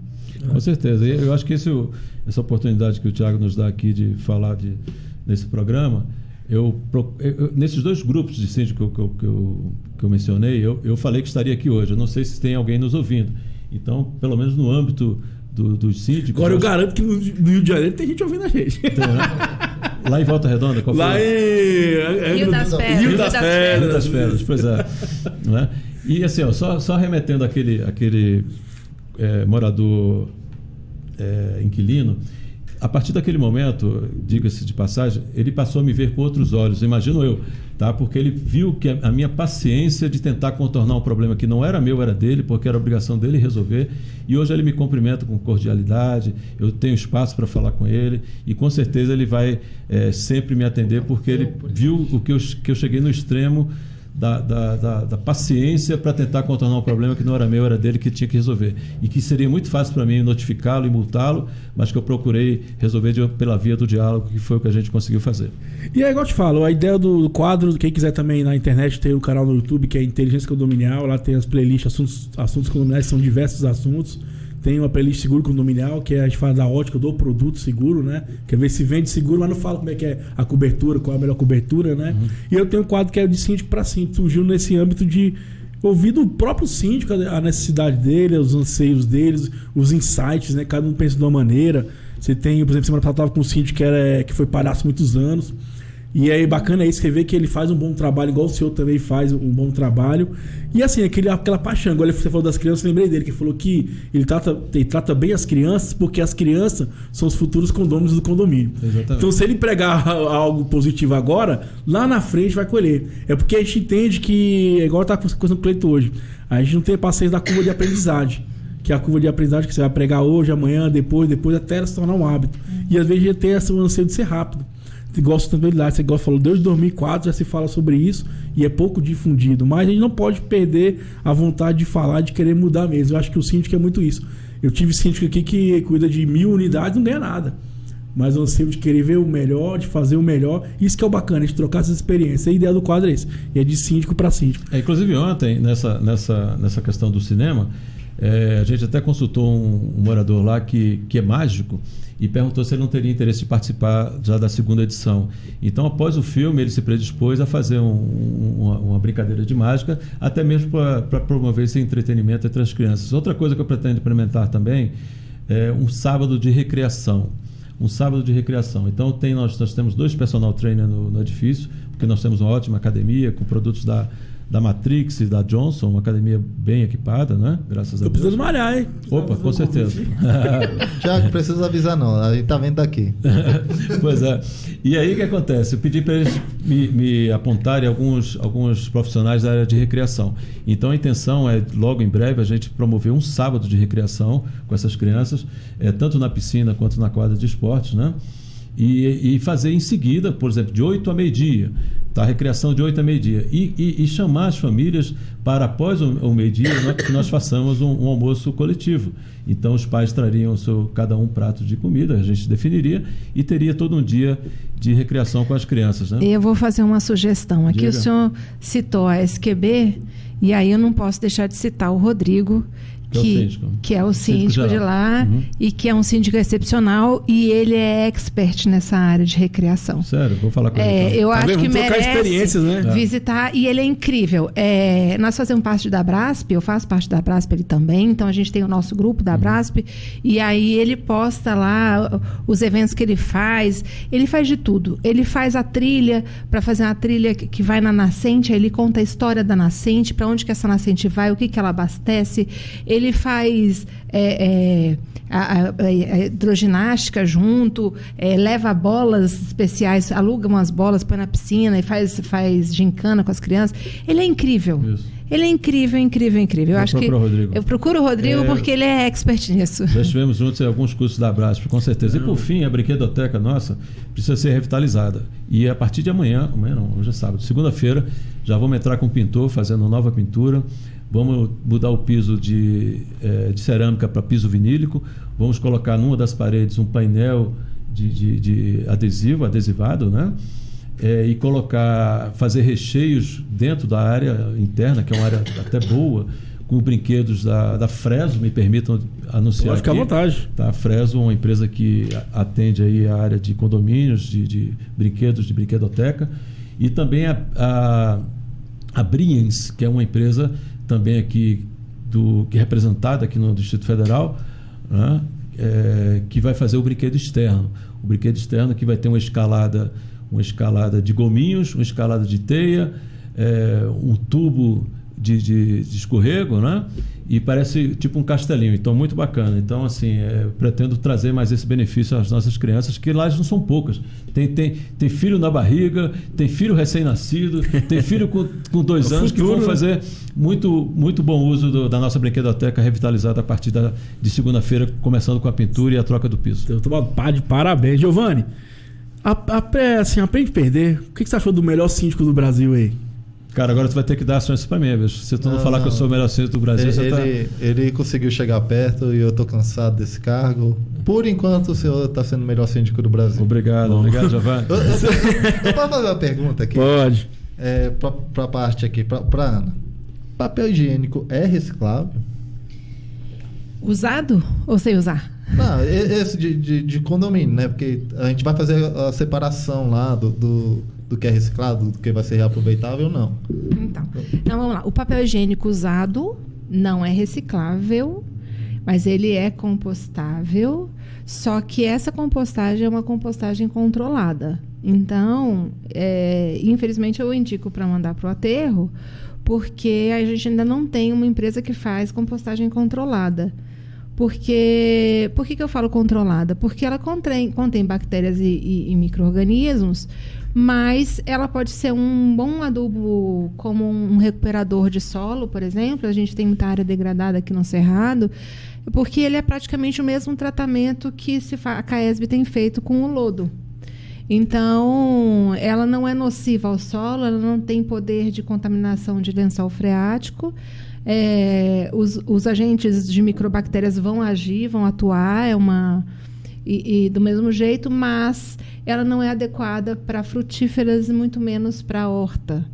Com certeza. Eu acho que essa oportunidade que o Tiago nos dá aqui de falar nesse programa, nesses 2 grupos de síndico que eu mencionei, eu falei que estaria aqui hoje. Eu não sei se tem alguém nos ouvindo. Então, pelo menos no âmbito dos síndicos... Agora eu garanto que no Rio de Janeiro tem gente ouvindo a gente. Tem, né? Lá em Volta Redonda? Qual lá em... Rio das Pedras. Rio das Pedras, pois é. Né? E assim, só remetendo àquele morador inquilino, a partir daquele momento, diga-se de passagem, ele passou a me ver com outros olhos, imagino eu, tá? Porque ele viu que a minha paciência de tentar contornar um problema que não era meu, era dele, porque era obrigação dele resolver, e hoje ele me cumprimenta com cordialidade, eu tenho espaço para falar com ele, e com certeza ele vai sempre me atender, porque ele viu que eu cheguei no extremo da paciência para tentar contornar um problema que não era meu, era dele, que tinha que resolver. E que seria muito fácil para mim notificá-lo e multá-lo, mas que eu procurei resolver pela via do diálogo, que foi o que a gente conseguiu fazer. E é igual eu te falo, a ideia do quadro, quem quiser também na internet, tem um canal no YouTube que é Inteligência Condominial, lá tem as playlists, assuntos condominiais, são diversos assuntos. Tem uma playlist seguro condominial, que a gente fala da ótica do produto seguro, né? Quer ver se vende seguro, mas não fala como é que é a cobertura, qual é a melhor cobertura, né? E eu tenho um quadro que é de síndico para síndico, surgiu nesse âmbito de ouvir do próprio síndico a necessidade dele, os anseios deles, os insights, né? Cada um pensa de uma maneira. Você tem, por exemplo, semana passada eu estava com um síndico que foi palhaço há muitos anos. E aí bacana é isso, que vê que ele faz um bom trabalho, igual o senhor também faz um bom trabalho. E assim, aquela paixão, igual você falou das crianças, eu lembrei dele, que falou que ele trata bem as crianças, porque as crianças são os futuros condôminos do condomínio. Exatamente. Então se ele pregar algo positivo agora, lá na frente vai colher. É porque a gente entende que, igual tá com o Cleito hoje, a gente não tem paciência da curva de aprendizagem. Que é a curva de aprendizagem que você vai pregar hoje, amanhã, depois, até ela se tornar um hábito. E às vezes a gente tem esse anseio de ser rápido. Igual a sustentabilidade, você igual falou, desde 2004 já se fala sobre isso e é pouco difundido, mas a gente não pode perder a vontade de falar, de querer mudar mesmo. Eu acho que o síndico é muito isso. Eu tive síndico aqui que cuida de 1000 unidades, não ganha nada, mas o anseio de querer ver o melhor, de fazer o melhor, isso que é o bacana, a gente trocar essas experiências. A ideia do quadro é isso, e é de síndico para síndico. Inclusive ontem, nessa questão do cinema, a gente até consultou um morador lá que é mágico e perguntou se ele não teria interesse de participar já da segunda edição. Então, após o filme, ele se predispôs a fazer uma brincadeira de mágica, até mesmo para promover esse entretenimento entre as crianças. Outra coisa que eu pretendo implementar também é um sábado de recreação. Então, nós temos 2 personal trainers no edifício, porque nós temos uma ótima academia com produtos da Matrix e da Johnson, uma academia bem equipada, né? Graças a Deus. Tô precisando malhar, hein? Opa, com certeza. Tiago, não precisa avisar não, a gente tá vendo daqui. Pois é. E aí o que acontece? Eu pedi para eles me apontarem alguns profissionais da área de recreação. Então a intenção é, logo em breve, a gente promover um sábado de recreação com essas crianças, tanto na piscina quanto na quadra de esportes, né? E fazer em seguida, por exemplo, de 8 a meio-dia, tá? Recreação de 8 a meio-dia. E chamar as famílias para, após o meio-dia, que nós façamos um almoço coletivo. Então, os pais trariam cada um prato de comida, a gente definiria, e teria todo um dia de recreação com as crianças, né? Eu vou fazer uma sugestão. Aqui o senhor citou a SQB, e aí eu não posso deixar de citar o Rodrigo, que é o síndico de lá, e que é um síndico excepcional, e ele é expert nessa área de recreação. Sério, vou falar com ele. Eu acho que merece experiências, né? visitar, e ele é incrível. Nós fazemos parte da Brasp, eu faço parte da Brasp, ele também, então a gente tem o nosso grupo da Brasp, e aí ele posta lá os eventos que ele faz de tudo. Ele faz a trilha, para fazer uma trilha que vai na nascente, aí ele conta a história da nascente, para onde que essa nascente vai, o que ela abastece. Ele faz a hidroginástica junto, leva bolas especiais, aluga umas bolas, põe na piscina e faz gincana com as crianças. Ele é incrível. Isso. Ele é incrível. Eu procuro o Rodrigo porque ele é expert nisso. Já estivemos juntos em alguns cursos da Brasp, com certeza. E por fim, a brinquedoteca nossa precisa ser revitalizada. E a partir de amanhã não, hoje é sábado, segunda-feira, já vamos entrar com o pintor, fazendo nova pintura. Vamos mudar o piso de cerâmica para piso vinílico. Vamos colocar numa das paredes um painel de adesivado, né? E fazer recheios dentro da área interna, que é uma área até boa, com brinquedos da Freso, me permitam anunciar. Pode ficar à vontade. Tá, a Freso é uma empresa que atende aí a área de condomínios, de brinquedos, de brinquedoteca. E também a Briens, que é uma empresa também aqui que é representada aqui no Distrito Federal, né? Que vai fazer o brinquedo externo. O brinquedo externo que vai ter uma escalada de gominhos, uma escalada de teia, um tubo de escorrego, né? E parece tipo um castelinho, então muito bacana. Então, assim, pretendo trazer mais esse benefício às nossas crianças, que lá não são poucas. Tem filho na barriga, tem filho recém-nascido, tem filho com 2 anos que vão fazer muito, muito bom uso da nossa brinquedoteca revitalizada a partir de segunda-feira, começando com a pintura e a troca do piso. Eu tô de parabéns. Giovanni, aprende a perder. O que você achou do melhor síndico do Brasil aí? Cara, agora tu vai ter que dar a chance pra mim, bicho. Se tu não falar que eu sou o melhor síndico do Brasil, você tá... Ele conseguiu chegar perto e eu tô cansado desse cargo. Por enquanto, o senhor tá sendo o melhor síndico do Brasil. Obrigado, Giovanni. Eu posso fazer uma pergunta aqui? Pode. Pra parte aqui, pra Ana. Papel higiênico é reciclável? Usado ou sem usar? Não, esse de condomínio, né? Porque a gente vai fazer a separação lá do que é reciclado, do que vai ser reaproveitável ou não. Então, vamos lá. O papel higiênico usado não é reciclável, mas ele é compostável, só que essa compostagem é uma compostagem controlada. Então, infelizmente, eu indico para mandar para o aterro, porque a gente ainda não tem uma empresa que faz compostagem controlada. Por que eu falo controlada? Porque ela contém bactérias e micro-organismos, mas ela pode ser um bom adubo como um recuperador de solo, por exemplo. A gente tem muita área degradada aqui no Cerrado, porque ele é praticamente o mesmo tratamento que a CAESB tem feito com o lodo. Então, ela não é nociva ao solo, ela não tem poder de contaminação de lençol freático. Os agentes de microbactérias vão agir, vão atuar, e do mesmo jeito, mas ela não é adequada para frutíferas e muito menos para horta.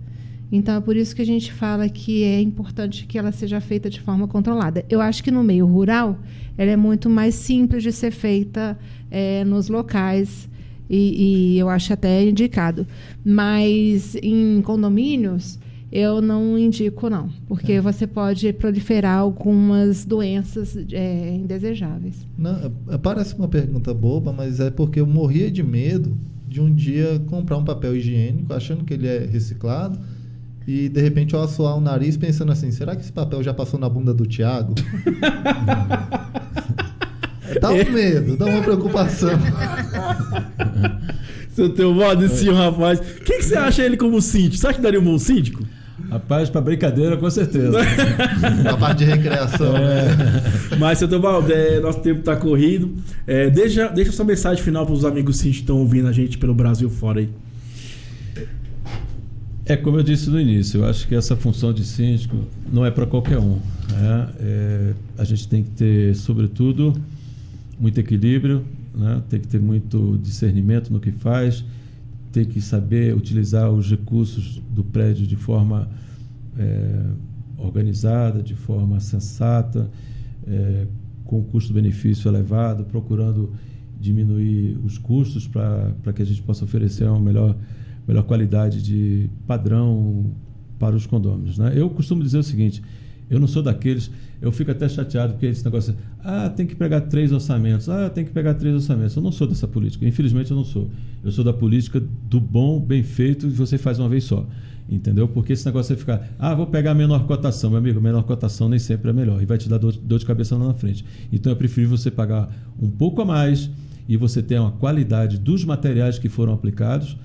Então, é por isso que a gente fala que é importante que ela seja feita de forma controlada. Eu acho que no meio rural, ela é muito mais simples de ser feita nos locais, e eu acho até indicado. Mas em condomínios, eu não indico, não, porque você pode proliferar algumas doenças indesejáveis. Não, parece uma pergunta boba, mas é porque eu morria de medo de um dia comprar um papel higiênico, achando que ele é reciclado, e de repente eu assoar o nariz pensando assim, será que esse papel já passou na bunda do Thiago? Dá um medo, dá uma preocupação. Seu Teobaldo, esse rapaz. Quem que você acha ele como síndico? Você acha que daria um bom síndico? Rapaz, pra brincadeira, com certeza. Na parte de recreação. Mas, seu Teobaldo, nosso tempo está corrido. Deixa sua mensagem final para os amigos síndicos que estão ouvindo a gente pelo Brasil fora aí. Como eu disse no início, eu acho que essa função de síndico não é para qualquer um. Né? A gente tem que ter, sobretudo, muito equilíbrio, né? Tem que ter muito discernimento no que faz, tem que saber utilizar os recursos do prédio de forma organizada, de forma sensata, com custo-benefício elevado, procurando diminuir os custos para que a gente possa oferecer uma melhor qualidade de padrão para os condôminos. Né? Eu costumo dizer o seguinte, eu não sou daqueles, eu fico até chateado porque esse negócio, tem que pegar 3 orçamentos, tem que pegar 3 orçamentos. Eu não sou dessa política, infelizmente eu não sou. Eu sou da política do bom, bem feito, e você faz uma vez só. Entendeu? Porque esse negócio é ficar, vou pegar a menor cotação, meu amigo, a menor cotação nem sempre é melhor e vai te dar dor de cabeça lá na frente. Então é preferível você pagar um pouco a mais e você ter uma qualidade dos materiais que foram aplicados,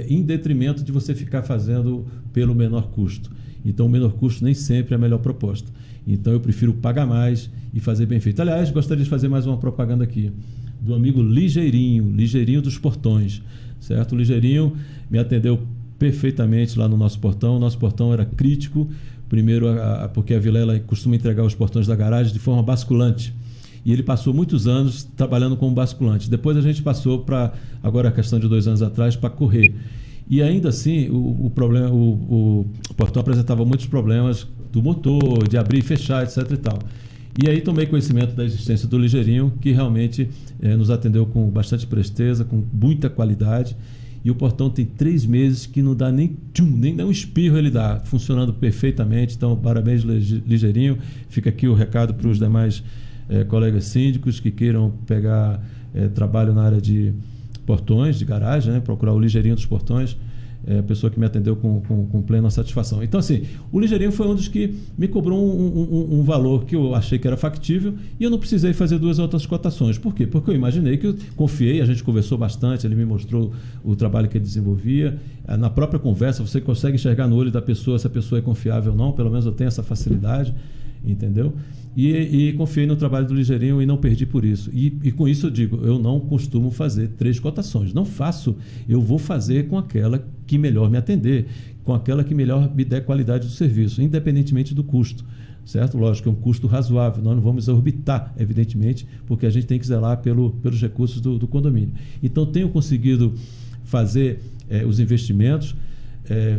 em detrimento de você ficar fazendo pelo menor custo. Então o menor custo nem sempre é a melhor proposta. Então eu prefiro pagar mais e fazer bem feito. Aliás, gostaria de fazer mais uma propaganda aqui do amigo Ligeirinho dos Portões, certo? O Ligeirinho me atendeu perfeitamente lá no nosso portão. O nosso portão era crítico, primeiro porque a Vilela costuma entregar os portões da garagem de forma basculante. E ele passou muitos anos trabalhando como basculante. Depois a gente passou para, agora a questão de 2 anos atrás, para correr. E ainda assim, o portão apresentava muitos problemas do motor, de abrir e fechar, etc. e tal. E aí tomei conhecimento da existência do Ligeirinho, que realmente nos atendeu com bastante presteza, com muita qualidade. E o portão tem 3 meses que não dá nem um espirro ele dá, funcionando perfeitamente. Então, parabéns, Ligeirinho. Fica aqui o recado para os demais colegas síndicos que queiram pegar trabalho na área de portões, de garagem, né? Procurar o Ligeirinho dos Portões, a pessoa que me atendeu com plena satisfação. Então, assim, o Ligeirinho foi um dos que me cobrou um valor que eu achei que era factível e eu não precisei fazer 2 outras cotações. Por quê? Porque eu imaginei que eu confiei, a gente conversou bastante, ele me mostrou o trabalho que ele desenvolvia. Na própria conversa, você consegue enxergar no olho da pessoa se a pessoa é confiável ou não, pelo menos eu tenho essa facilidade. entendeu? E confiei no trabalho do Ligeirinho e não perdi por isso. E com isso eu digo, eu não costumo fazer 3 cotações. Não faço, eu vou fazer com aquela que melhor me atender, com aquela que melhor me der qualidade do serviço, independentemente do custo. Certo? Lógico, é um custo razoável. Nós não vamos exorbitar, evidentemente, porque a gente tem que zelar pelos recursos do condomínio. Então, tenho conseguido fazer os investimentos.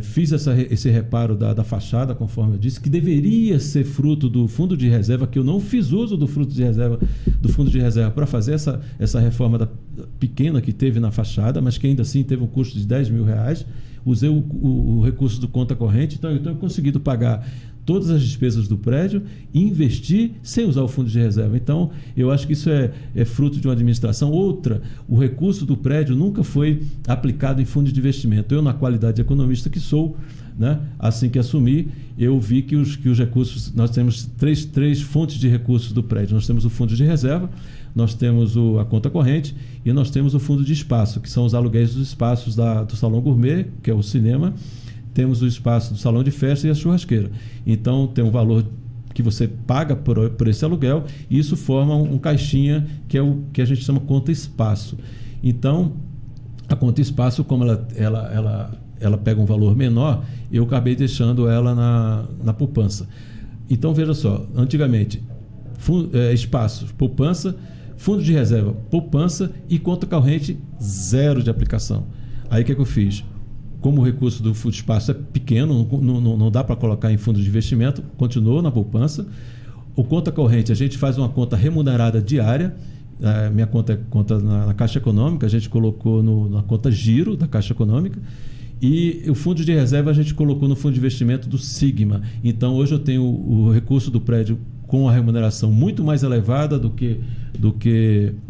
Fiz esse reparo da fachada, conforme eu disse, que deveria ser fruto do fundo de reserva, que eu não fiz uso do fundo de reserva para fazer essa reforma pequena que teve na fachada, mas que ainda assim teve um custo de R$10.000. Usei o recurso do conta corrente, então eu tenho conseguido pagar todas as despesas do prédio e investir sem usar o fundo de reserva. Então, eu acho que isso é fruto de uma administração. Outra, o recurso do prédio nunca foi aplicado em fundo de investimento. Eu, na qualidade de economista que sou, né, assim que assumi, eu vi que os recursos, nós temos três fontes de recursos do prédio. Nós temos o fundo de reserva, nós temos a conta corrente e nós temos o fundo de espaço, que são os aluguéis dos espaços do Salão Gourmet, que é o cinema. Temos o espaço do salão de festa e a churrasqueira. Então, tem um valor que você paga por esse aluguel e isso forma um caixinha que é o que a gente chama conta espaço. Então, a conta espaço, como ela pega um valor menor, eu acabei deixando ela na poupança. Então, veja só, antigamente, espaço, poupança, fundo de reserva, poupança e conta corrente, 0 de aplicação. Aí, o que eu fiz? Como o recurso do fundo de espaço é pequeno, não dá para colocar em fundo de investimento, continuou na poupança. O conta corrente, a gente faz uma conta remunerada diária. Minha conta é conta na Caixa Econômica, a gente colocou na conta giro da Caixa Econômica. E o fundo de reserva a gente colocou no fundo de investimento do Sigma. Então, hoje eu tenho o recurso do prédio com a remuneração muito mais elevada do que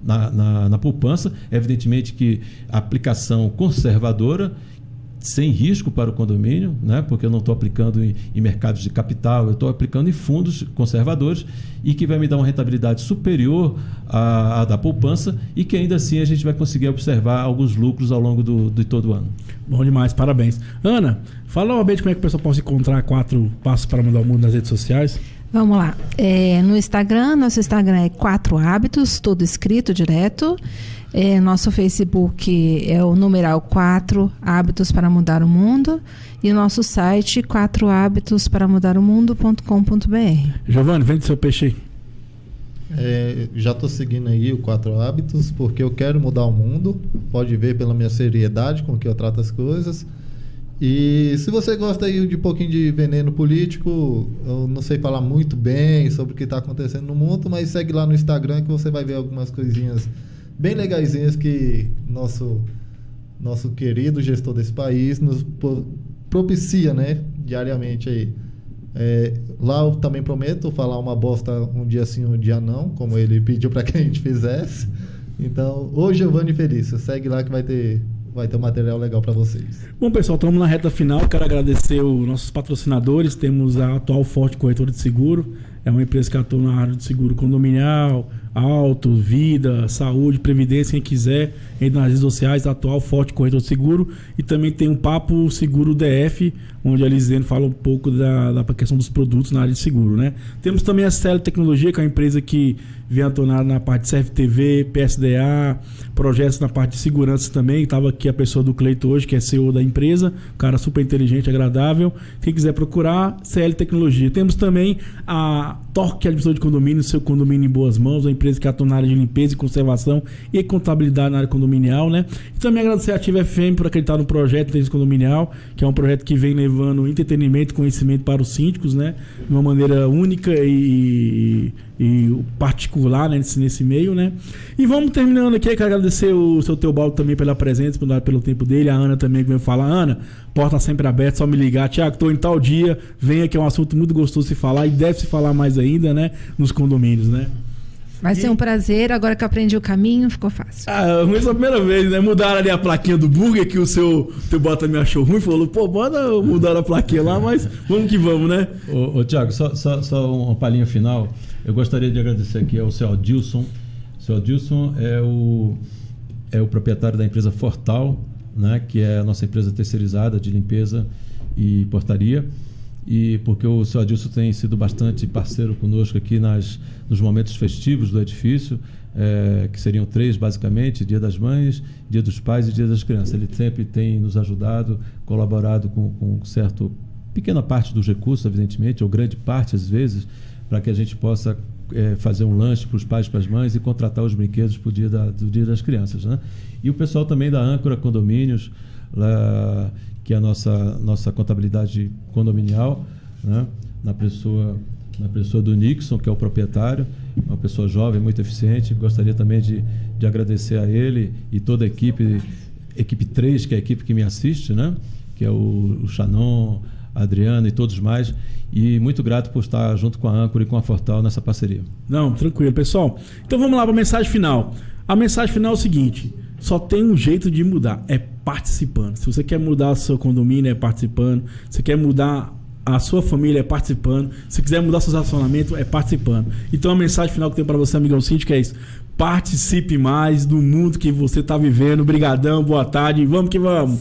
na poupança. Evidentemente que a aplicação conservadora, sem risco para o condomínio, né? Porque eu não estou aplicando em mercados de capital, eu estou aplicando em fundos conservadores e que vai me dar uma rentabilidade superior à da poupança e que ainda assim a gente vai conseguir observar alguns lucros ao longo de todo o ano. Bom demais, parabéns. Ana, fala uma vez como é que o pessoal pode encontrar 4 passos para mudar o mundo nas redes sociais. Vamos lá. No Instagram, nosso Instagram é 4 hábitos, tudo escrito direto. Nosso Facebook é o numeral 4 hábitos para mudar o mundo. E o nosso site 4habitosparamudaromundo.com.br. Giovanni, vende seu peixe aí. Já estou seguindo aí o 4 hábitos porque eu quero mudar o mundo. Pode ver pela minha seriedade com que eu trato as coisas. E se você gosta aí de um pouquinho de veneno político, eu não sei falar muito bem sobre o que está acontecendo no mundo, mas segue lá no Instagram que você vai ver algumas coisinhas bem legaisinhas que nosso querido gestor desse país nos propicia, né, diariamente aí. Lá eu também prometo falar uma bosta um dia sim, um dia não, como ele pediu para que a gente fizesse. Então, hoje Giovanni Felício, segue lá que vai ter um material legal para vocês. Bom, pessoal, estamos na reta final. Quero agradecer os nossos patrocinadores. Temos a Atual Forte Corretora de Seguro. É uma empresa que atua na área de seguro condominial, auto, vida, saúde, previdência. Quem quiser, entre nas redes sociais, Atual Forte Corretora de Seguro. E também tem um Papo Seguro DF, onde a Elisene fala um pouco da questão dos produtos na área de seguro, né? Temos também a CL Tecnologia, que é uma empresa que vem atuar na parte de CFTV, PSDA, projetos na parte de segurança também. Estava aqui a pessoa do Cleito hoje, que é CEO da empresa, um cara super inteligente, agradável. Quem quiser procurar, CL Tecnologia. Temos também a Torque Administração de Condomínio, seu condomínio em boas mãos, uma empresa que atua na área de limpeza e conservação e contabilidade na área condominial, né? E também agradecer a Ativa FM por acreditar no projeto Inteligência Condominial, que é um projeto que vem levando entretenimento e conhecimento para os síndicos, né? De uma maneira única e particular, né? nesse meio, né? E vamos terminando aqui. Quero agradecer o seu Teobaldo também pela presença, pelo tempo dele. A Ana também que veio falar. Ana, porta sempre aberta, só me ligar. Tiago, estou em tal dia, venha, que é um assunto muito gostoso de se falar e deve se falar mais ainda, né? Nos condomínios, né? Vai ser um prazer, agora que eu aprendi o caminho, ficou fácil. Ruim essa primeira vez, né? Mudaram ali a plaquinha do burger, que o seu Teobaldo também achou ruim, falou, pô, bora mudar a plaquinha lá, mas vamos que vamos, né? Ô Tiago, só uma palhinha final. Eu gostaria de agradecer aqui ao seu Adilson. O seu Adilson é o proprietário da empresa Fortal, né? Que é a nossa empresa terceirizada de limpeza e portaria. e porque o seu Adilson tem sido bastante parceiro conosco aqui nos momentos festivos do edifício, que seriam 3 basicamente: Dia das Mães, Dia dos Pais e Dia das Crianças. Ele sempre tem nos ajudado, colaborado com pequena parte dos recursos, evidentemente, ou grande parte às vezes, para que a gente possa fazer um lanche para os pais e para as mães e contratar os brinquedos para o do Dia das Crianças, né? E o pessoal também da Âncora Condomínios, lá, que é a nossa contabilidade condominial, né? na pessoa do Nixon, que é o proprietário, uma pessoa jovem, muito eficiente. Gostaria também de agradecer a ele e toda a equipe 3, que é a equipe que me assiste, né? Que é o Xanon, a Adriana e todos mais. E muito grato por estar junto com a Âncora e com a Fortal nessa parceria. Não, tranquilo, pessoal. Então vamos lá para a mensagem final. A mensagem final é o seguinte: só tem um jeito de mudar, é participando. Se você quer mudar o seu condomínio, é participando. Se você quer mudar a sua família, é participando. Se quiser mudar seu relacionamento, é participando. Então a mensagem final que eu tenho para você, amigão síndico, é isso: participe mais do mundo que você está vivendo. Brigadão, boa tarde, vamos que vamos.